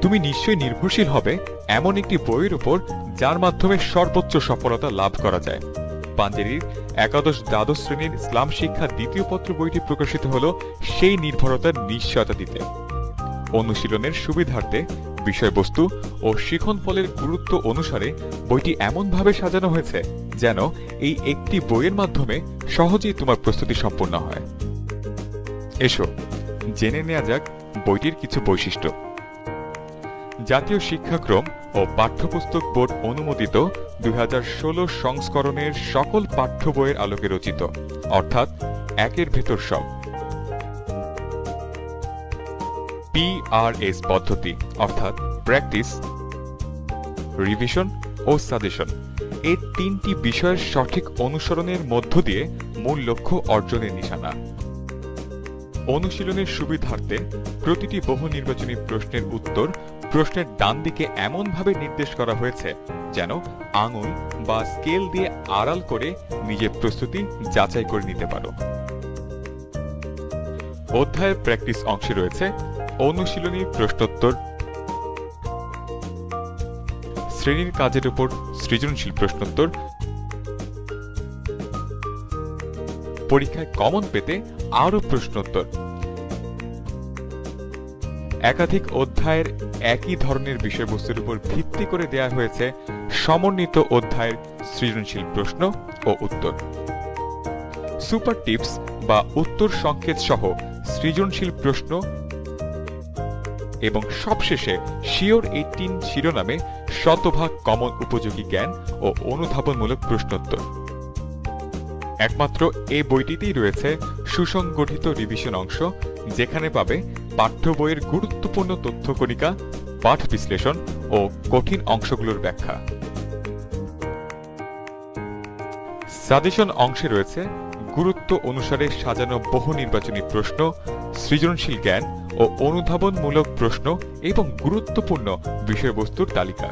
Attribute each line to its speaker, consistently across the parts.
Speaker 1: তুমি নিশ্চয়ই নির্ভরশীল হবে এমন একটি বইয়ের উপর যার মাধ্যমে সর্বোচ্চ সফলতা লাভ করা যায়। পাঞ্জেরির একাদশ দ্বাদশ শ্রেণীর ইসলাম শিক্ষা দ্বিতীয় পত্র বইটি প্রকাশিত হল সেই নির্ভরতার নিশ্চয়তা দিতে। অনুশীলনের সুবিধার্থে বিষয়বস্তু ও শিখনফলের গুরুত্ব অনুসারে বইটি এমনভাবে সাজানো হয়েছে যেন এই একটি বইয়ের মাধ্যমে সহজেই তোমার প্রস্তুতি সম্পূর্ণ হয়। এসো জেনে নেওয়া যাক বইটির কিছু বৈশিষ্ট্য। জাতীয় শিক্ষাক্রম ও পাঠ্যপুস্তক বোর্ড অনুমোদিত 2016 সংস্করণের সকল পাঠ্য বইয়ের আলোকে রচিত, অর্থাৎ একের ভেতর সব। PRS পদ্ধতি অর্থাৎ প্র্যাকটিস, রিভিশন ও সাজেশন, এই তিনটি বিষয়ের সঠিক অনুসরণের মধ্য দিয়ে মূল লক্ষ্য অর্জনের নিশানা। অনুশীলনের সুবিধার্থে প্রতিটি বহু নির্বাচনী প্রশ্নের উত্তর প্রশ্নের ডান দিকে এমনভাবে নির্দেশ করা হয়েছে যেন আঙুল বা স্কেল দিয়ে আড়াল করে নিজের প্রস্তুতি যাচাই করে নিতে পারো। অধ্যায়ের প্র্যাকটিস অংশে রয়েছে অনুশীলনী প্রশ্নোত্তর, শ্রেণীর কাজের উপর সৃজনশীল প্রশ্নোত্তর, পরীক্ষায় কমন পেতে আরও প্রশ্নোত্তর, একাধিক অধ্যায়ের একই ধরনের বিষয়বস্তুর উপর ভিত্তি করে দেয়া হয়েছে সমন্বিত অধ্যায়ের সৃজনশীল প্রশ্ন ও উত্তর, সুপার টিপস বা উত্তর সংকেত সহ সৃজনশীল প্রশ্ন এবং সবশেষে শিওর 18 শিরোনামে শতভাগ কমন উপযোগী জ্ঞান ও অনুধাবনমূলক প্রশ্নোত্তর। একমাত্র এই বইটিতেই রয়েছে সুসংগঠিত রিভিশন অংশ, যেখানে পাবে পাঠ্য বইয়ের গুরুত্বপূর্ণ তথ্যকণিকা, পাঠ বিশ্লেষণ ও কঠিন অংশগুলোর ব্যাখ্যা। সাজেশন অংশে রয়েছে গুরুত্ব অনুসারে সাজানো বহু নির্বাচনী প্রশ্ন, সৃজনশীল জ্ঞান ও অনুধাবনমূলক প্রশ্ন এবং গুরুত্বপূর্ণ বিষয়বস্তুর তালিকা।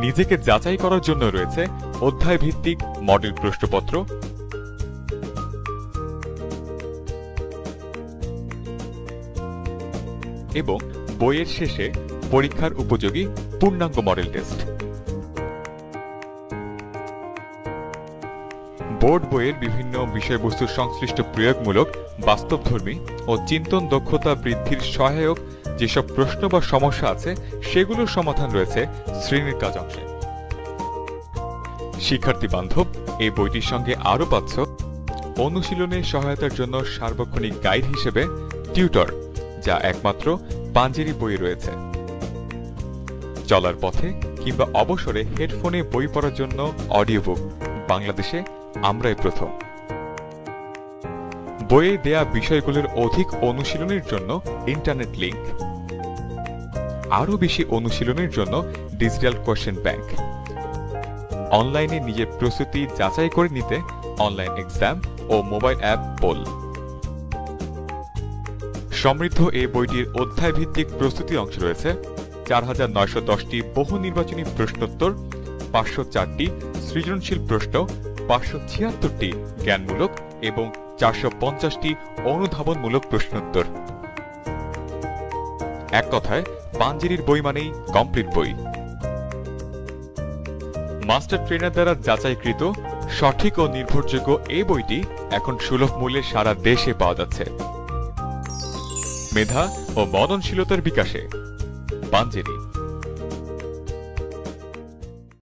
Speaker 1: নিজেকে যাচাই করার জন্য রয়েছে অধ্যায় ভিত্তিক মডেল প্রশ্নপত্র, এবং বইয়ের শেষে পরীক্ষার উপযোগী পূর্ণাঙ্গ মডেল টেস্ট। বোর্ড বইয়ের বিভিন্ন বিষয়বস্তুর সংশ্লিষ্ট প্রয়োগমূলক, বাস্তবধর্মী ও চিন্তন দক্ষতা বৃদ্ধির সহায়ক যেসব প্রশ্ন বা সমস্যা আছে সেগুলোর সমাধান রয়েছে শ্রেণীর কাজ অংশে। শিক্ষার্থী বান্ধব এই বইটির সঙ্গে আরও পাচ্ছ অনুশীলনের সহায়তার জন্য সার্বক্ষণিক গাইড হিসেবে টিউটর, যা একমাত্র পাঞ্জেরি বইয়ে রয়েছে। চলার পথে কিংবা অবসরে হেডফোনে বই পড়ার জন্য অডিও বুক, বাংলাদেশে আমরাই প্রথম। বইয়ে দেয়া বিষয়গুলোর অধিক অনুশীলনের জন্য ইন্টারনেট লিংক, আরও বেশি অনুশীলনের জন্য ডিজিটাল কোয়েশ্চেন ব্যাংক, অনলাইনে নিজের প্রস্তুতি যাচাই করে নিতে অনলাইন এক্সাম ও মোবাইল অ্যাপ পোল। সমৃদ্ধ এই বইটির অধ্যায় ভিত্তিক প্রস্তুতি অংশ রয়েছে 4910টি বহু নির্বাচনী প্রশ্নোত্তর, 504টি সৃজনশীল প্রশ্ন, 576টি জ্ঞানমূলক এবং 450টি অনুধাবনমূলক প্রশ্নোত্তর। এক কথায় পাঞ্জেরির বই মানেই কমপ্লিট বই। মাস্টার ট্রেনার দ্বারা যাচাইকৃত সঠিক ও নির্ভরযোগ্য এই বইটি এখন সুলভ মূল্যে সারা দেশে পাওয়া যাচ্ছে। মেধা ও মননশীলতার বিকাশে পাঞ্জেরি।